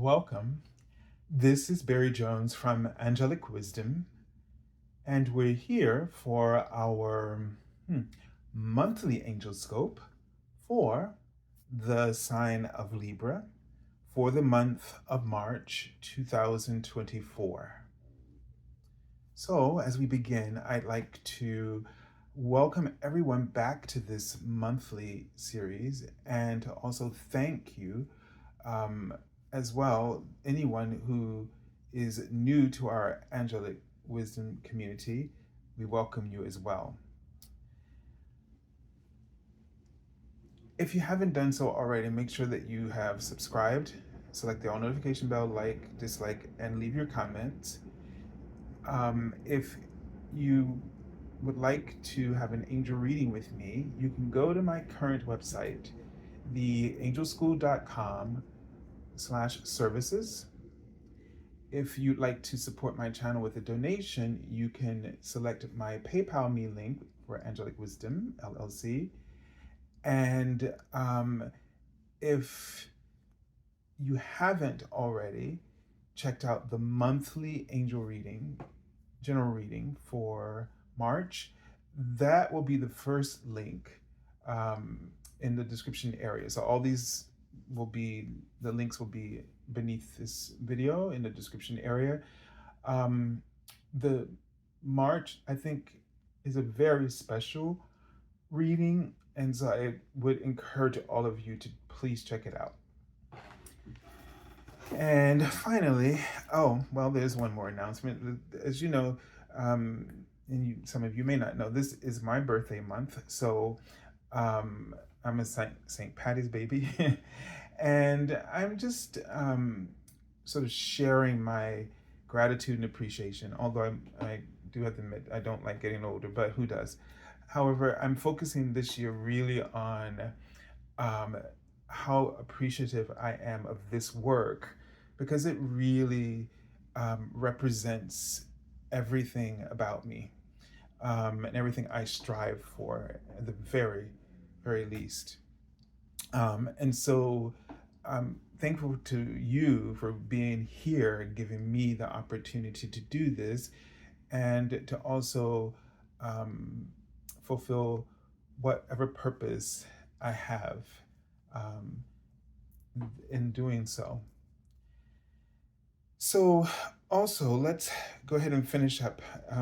Welcome. This is Barry Jones from Angelic Wisdom, and we're here for our monthly Angelscope for the sign of Libra for the month of March 2024. So, as we begin, I'd like to welcome everyone back to this monthly series and to also thank you um, as well, anyone who is new to our Angelic Wisdom community, we welcome you as well. If you haven't done so already, make sure that you have subscribed, select the all notification bell, like, dislike, and leave your comments. If you would like to have an angel reading with me, you can go to my current website, the angelschool.com/services. If you'd like to support my channel with a donation, you can select my PayPal me link for Angelic Wisdom LLC. And if you haven't already checked out the monthly angel reading, general reading for March, that will be the first link in the description area. So all these the links will be beneath this video in the description area. The March, I think, is a very special reading, and so I would encourage all of you to please check it out. And finally, there's one more announcement. As you know, some of you may not know, this is my birthday month, so I'm a St. Patty's baby, and I'm just sort of sharing my gratitude and appreciation. Although I do have to admit I don't like getting older, but who does? However, I'm focusing this year really on how appreciative I am of this work, because it really represents everything about me and everything I strive for at the very, very least. And so I'm thankful to you for being here and giving me the opportunity to do this, and to also fulfill whatever purpose I have in doing so. So also, let's go ahead and finish up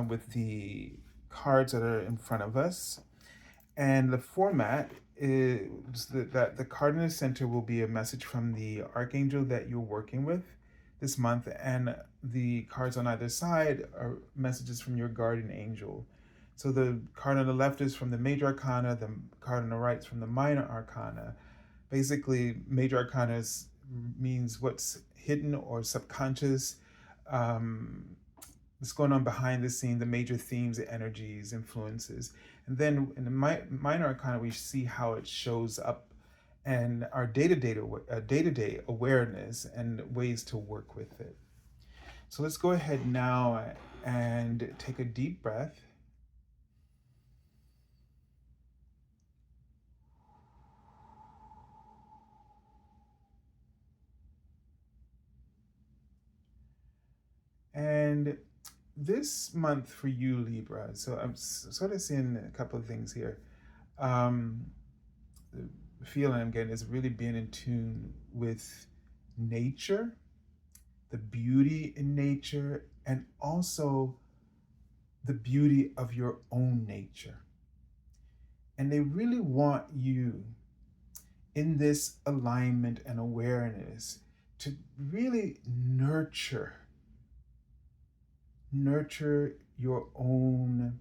with the cards that are in front of us. And the format is that the card in the center will be a message from the Archangel that you're working with this month, and the cards on either side are messages from your guardian angel. So the card on the left is from the Major Arcana, the card on the right is from the Minor Arcana. Basically, Major Arcana means what's hidden or subconscious, what's going on behind the scene, the major themes, energies, influences. And then in the Minor Arcana, we see how it shows up and our day-to-day awareness and ways to work with it. So let's go ahead now and take a deep breath. And this month for you, Libra, so I'm sort of seeing a couple of things here. The feeling I'm getting is really being in tune with nature, the beauty in nature, and also the beauty of your own nature. And they really want you in this alignment and awareness to really nurture your own,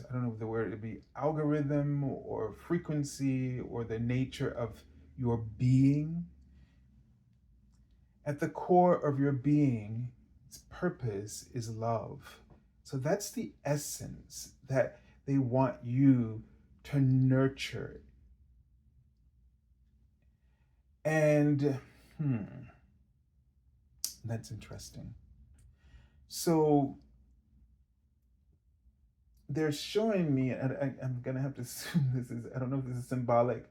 I don't know if the word would be algorithm or frequency, or the nature of your being. At the core of your being, its purpose is love. So that's the essence that they want you to nurture. And that's interesting. So they're showing me, and I'm gonna have to assume this is, I don't know if this is symbolic,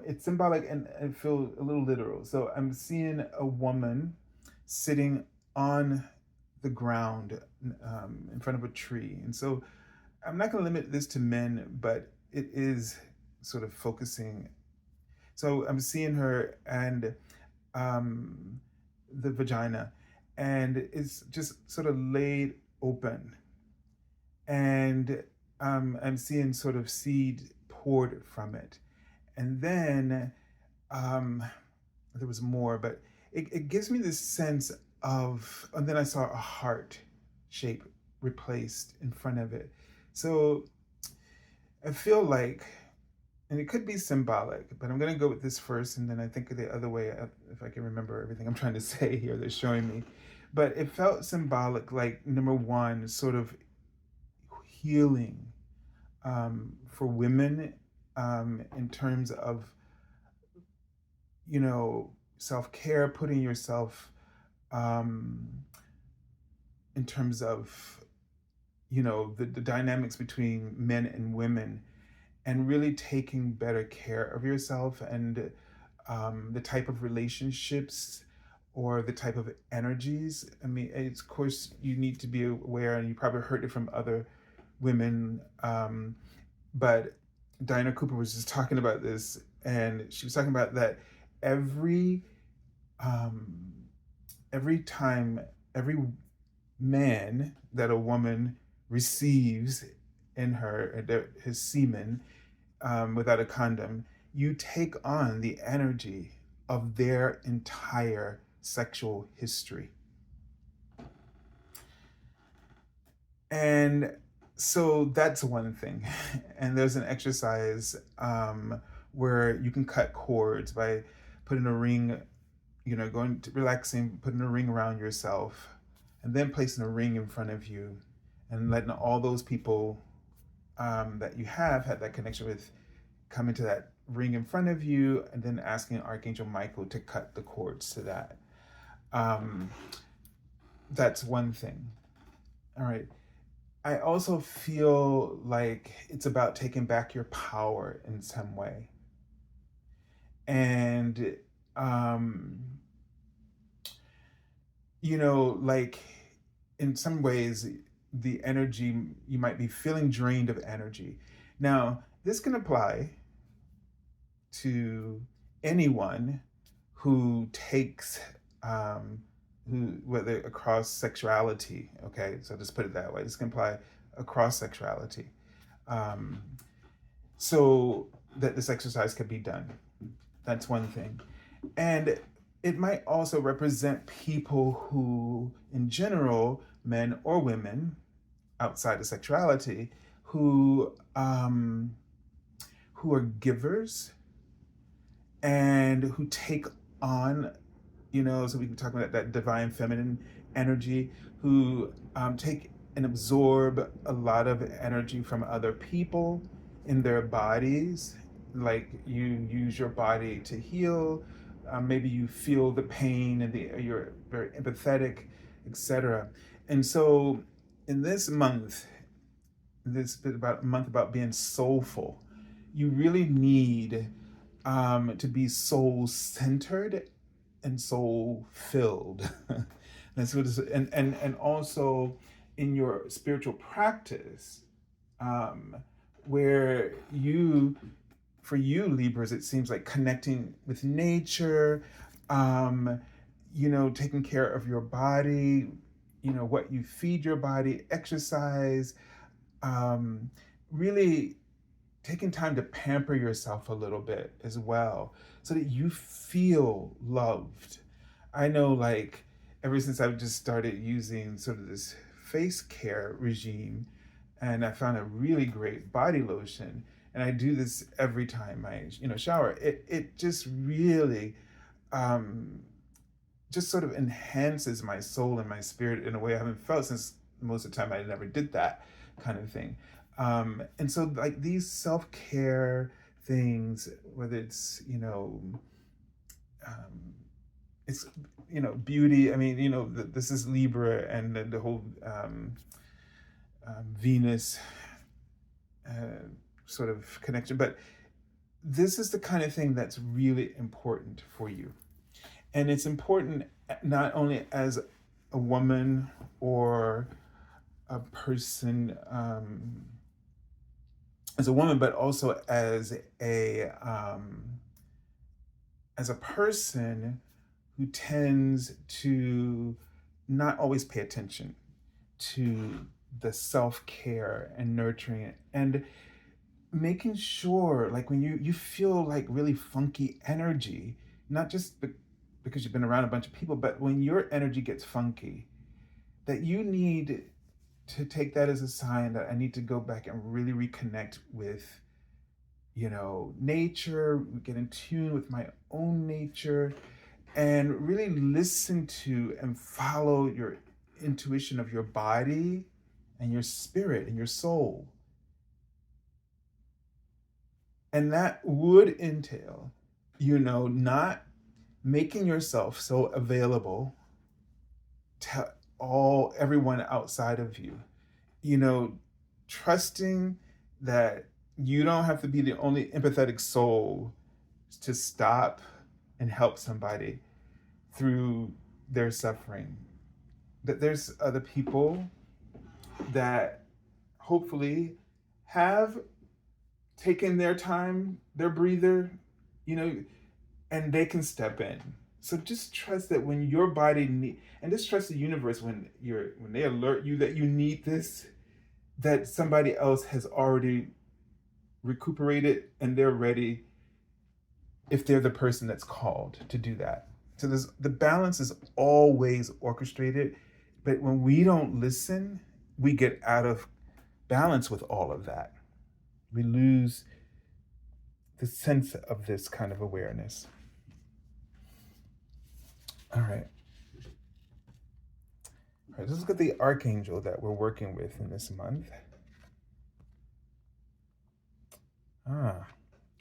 it's symbolic and I feel a little literal. So I'm seeing a woman sitting on the ground in front of a tree. And so I'm not going to limit this to men, but it is sort of focusing. So I'm seeing her and um, the vagina, and it's just sort of laid open. And I'm seeing sort of seed poured from it. And then um, there was more, but it gives me this sense of, and then I saw a heart shape replaced in front of it. So I feel like, and it could be symbolic, but I'm going to go with this first, and then I think the other way, if I can remember everything I'm trying to say here, they're showing me. But it felt symbolic, like number one, sort of healing for women in terms of, self-care, putting yourself um, in terms of, the dynamics between men and women, and really taking better care of yourself and the type of relationships or the type of energies. I mean, of course, you need to be aware, and you probably heard it from other women, but Diana Cooper was just talking about this, and she was talking about that every um, every time, every man that a woman receives in his semen without a condom, you take on the energy of their entire sexual history. And so that's one thing. And there's an exercise where you can cut cords by putting a ring, going to relaxing, putting a ring around yourself, and then placing a ring in front of you and letting all those people that you have had that connection with come into that ring in front of you, and then asking Archangel Michael to cut the cords to that. Um, that's one thing. All right. I also feel like it's about taking back your power in some way. And, um, like in some ways, the energy, you might be feeling drained of energy. Now, this can apply to anyone who takes, whether across sexuality, okay? So just put it that way. This can apply across sexuality. Um, so that this exercise can be done. That's one thing. And it might also represent people who, in general, men or women, outside of sexuality, who are givers and who take on, so we can talk about that divine feminine energy, who take and absorb a lot of energy from other people in their bodies. Like you use your body to heal. Maybe you feel the pain and you're very empathetic, etc. And so in this month, this bit about a month about being soulful, you really need to be soul centered and soul filled. That's what and also in your spiritual practice, where for you Libras, it seems like connecting with nature, taking care of your body, what you feed your body, exercise, really taking time to pamper yourself a little bit as well so that you feel loved. I know, like, ever since I've just started using sort of this face care regime, and I found a really great body lotion, and I do this every time I shower, it just really just sort of enhances my soul and my spirit in a way I haven't felt since most of the time I never did that kind of thing. And so like these self-care things, whether it's, it's, beauty. I mean, this is Libra, and the whole Venus sort of connection. But this is the kind of thing that's really important for you. And it's important not only as a woman or a person, as a woman, but also as a person who tends to not always pay attention to the self-care and nurturing and making sure, like when you feel like really funky energy, not just because you've been around a bunch of people, but when your energy gets funky, that you need to take that as a sign that I need to go back and really reconnect with, nature, get in tune with my own nature, and really listen to and follow your intuition of your body and your spirit and your soul. And that would entail, not making yourself so available to everyone outside of you. Trusting that you don't have to be the only empathetic soul to stop and help somebody through their suffering. That there's other people that hopefully have taken their time, their breather, and they can step in. So just trust that when your body and just trust the universe when they alert you that you need this, that somebody else has already recuperated and they're ready if they're the person that's called to do that. So the balance is always orchestrated, but when we don't listen, we get out of balance with all of that. We lose the sense of this kind of awareness. All right. Let's look at the archangel that we're working with in this month.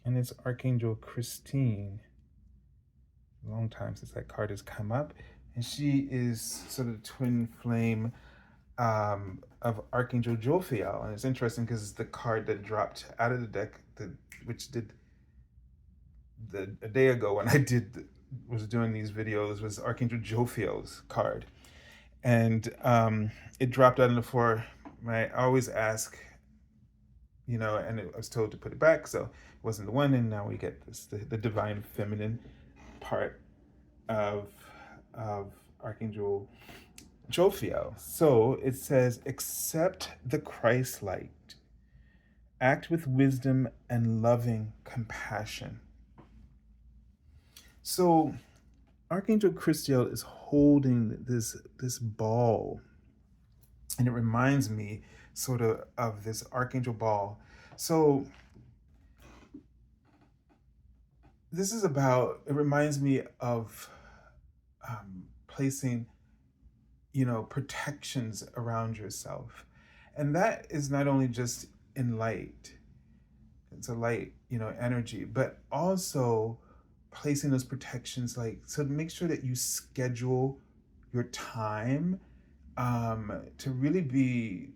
And it's Archangel Christine. A long time since that card has come up. And she is sort of twin flame of Archangel Jophiel. And it's interesting because it's the card that dropped out of the deck, which did a day ago when I was doing these videos, was Archangel Jophiel's card. And it dropped out on the floor. I always ask, and I was told to put it back, so it wasn't the one, and now we get the divine feminine part of Archangel Jophiel. So it says, accept the Christ light, act with wisdom and loving compassion. So Archangel Christiel is holding this ball, and it reminds me sort of this archangel ball. So this is about, it reminds me of placing, protections around yourself. And that is not only just in light, it's a light, energy, but also placing those protections, so to make sure that you schedule your time to really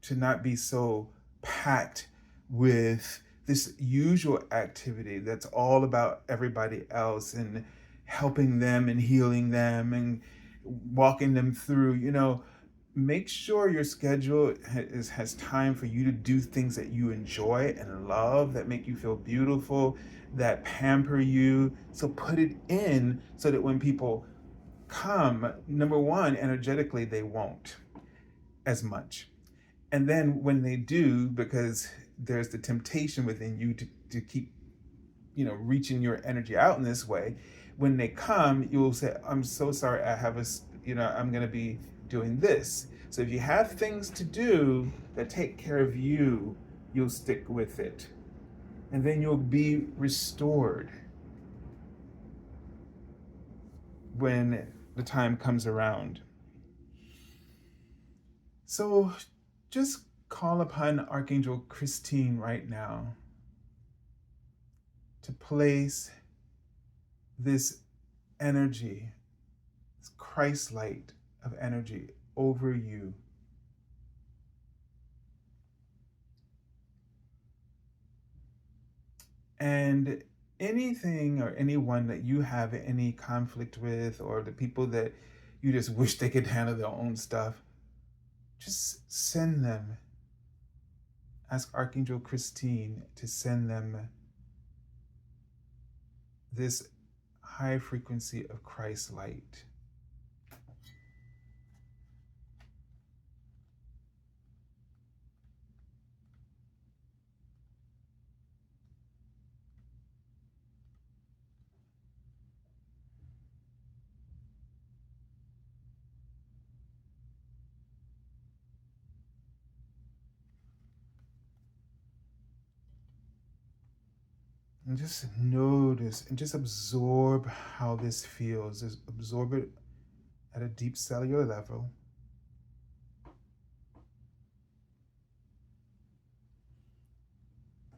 to not be so packed with this usual activity that's all about everybody else and helping them and healing them and walking them through. Make sure your schedule has time for you to do things that you enjoy and love, that make you feel beautiful, that pamper you. So put it in so that when people come, number one, energetically, they won't as much. And then when they do, because there's the temptation within you to keep, reaching your energy out in this way, when they come, you'll say, I'm so sorry, I have I'm going to be doing this. So if you have things to do that take care of you, you'll stick with it. And then you'll be restored when the time comes around. So just call upon Archangel Christine right now to place this energy, this Christ light of energy over you. And anything or anyone that you have any conflict with, or the people that you just wish they could handle their own stuff, just send them. Ask Archangel Christine to send them this high frequency of Christ light. And just notice and just absorb how this feels. Just absorb it at a deep cellular level.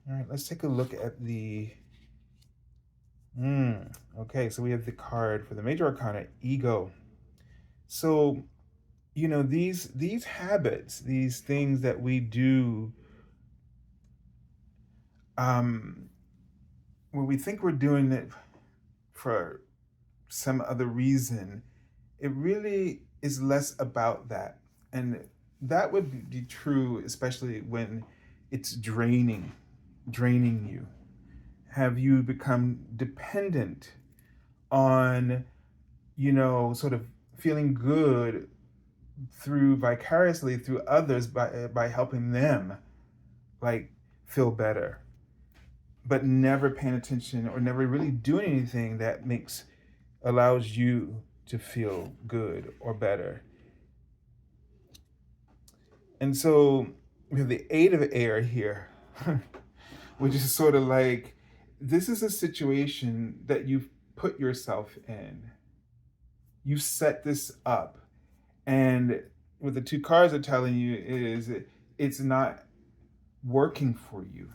All right, let's take a look at the... Okay, so we have the card for the Major Arcana, Ego. So, you know, these habits, these things that we do, when we think we're doing it for some other reason, it really is less about that. And that would be true, especially when it's draining you. Have you become dependent on, you know, sort of feeling good vicariously through others by helping them like feel better, but never paying attention or never really doing anything that allows you to feel good or better? And so we have the Eight of Air here, which is sort of like, this is a situation that you've put yourself in. You set this up. And what the two cards are telling you is it's not working for you.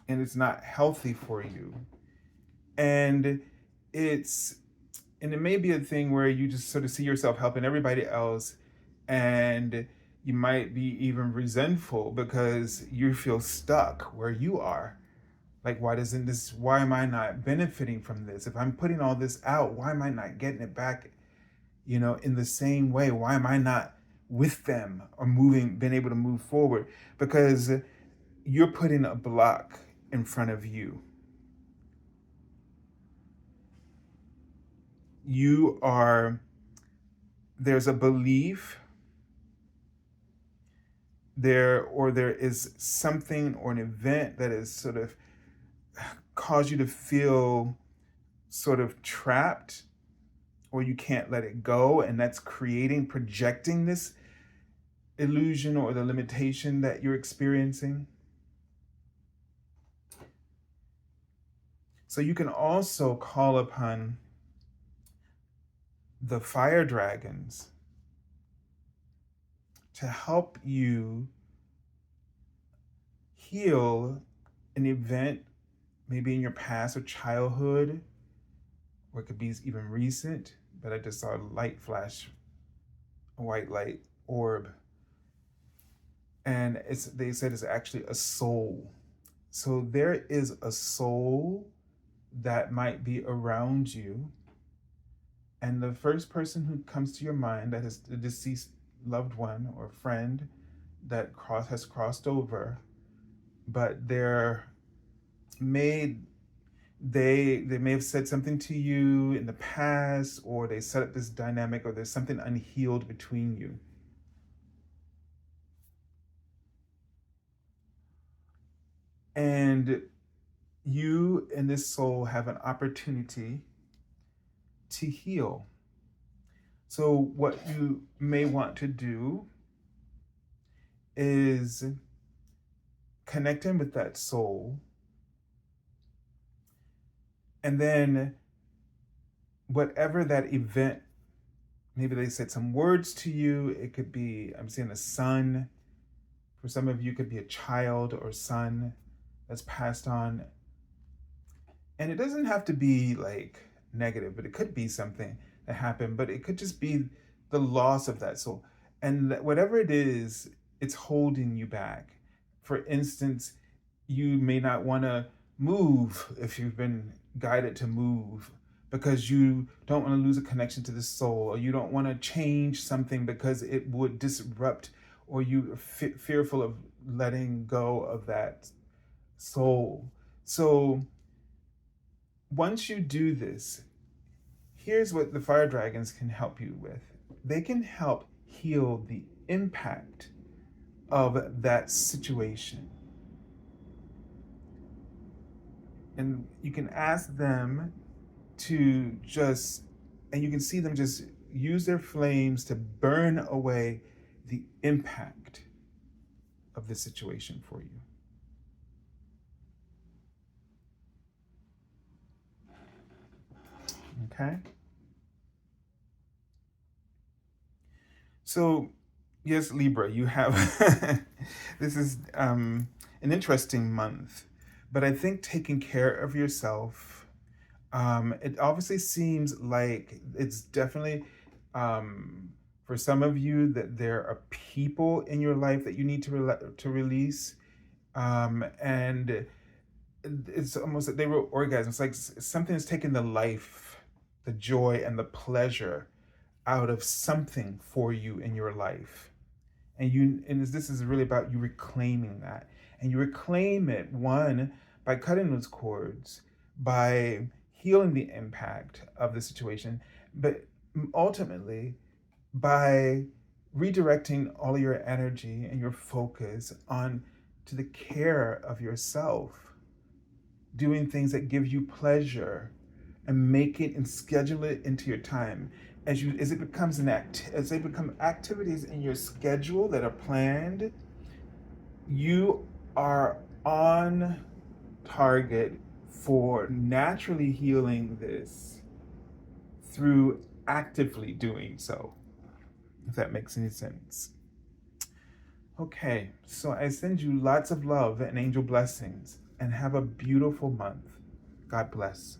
And it's not healthy for you. And it may be a thing where you just sort of see yourself helping everybody else, and you might be even resentful because you feel stuck where you are. Like, why am I not benefiting from this? If I'm putting all this out, why am I not getting it back, you know, in the same way? Why am I not with them or being able to move forward? Because you're putting a block in front of you. There's a belief there is something or an event that is sort of cause you to feel sort of trapped, or you can't let it go, and that's projecting this illusion or the limitation that you're experiencing. So you can also call upon the fire dragons to help you heal an event, maybe in your past or childhood, or it could be even recent, but I just saw a light flash, a white light orb. And they said it's actually a soul. So there is a soul that might be around you. And the first person who comes to your mind that is a deceased loved one or friend that has crossed over, but they may have said something to you in the past, or they set up this dynamic, or there's something unhealed between you. And you and this soul have an opportunity to heal. So what you may want to do is connect in with that soul, and then whatever that event, maybe they said some words to you. It could be, I'm seeing a son. For some of you, it could be a child or son that's passed on. And it doesn't have to be like negative, but it could be something that happened, but it could just be the loss of that soul. And whatever it is, it's holding you back. For instance, you may not want to Move if you've been guided to move because you don't want to lose a connection to the soul, or you don't want to change something because it would disrupt, or you are fearful of letting go of that soul. So once you do this, here's what the fire dragons can help you with. They can help heal the impact of that situation. And you can ask them to just, and you can see them just use their flames to burn away the impact of the situation for you. Okay? So, yes, Libra, you have, this is an interesting month, but I think taking care of yourself, it obviously seems like it's definitely, for some of you, that there are people in your life that you need to release, and it's almost like they were orgasms. It's like something has taken the life, the joy, and the pleasure out of something for you in your life. And this is really about you reclaiming that. And you reclaim it, one, by cutting those cords, by healing the impact of the situation, but ultimately by redirecting all your energy and your focus on to the care of yourself, doing things that give you pleasure, and make it and schedule it into your time. As it becomes as they become activities in your schedule that are planned, you are on target for naturally healing this through actively doing so, if that makes any sense. Okay, so I send you lots of love and angel blessings, and have a beautiful month. God bless.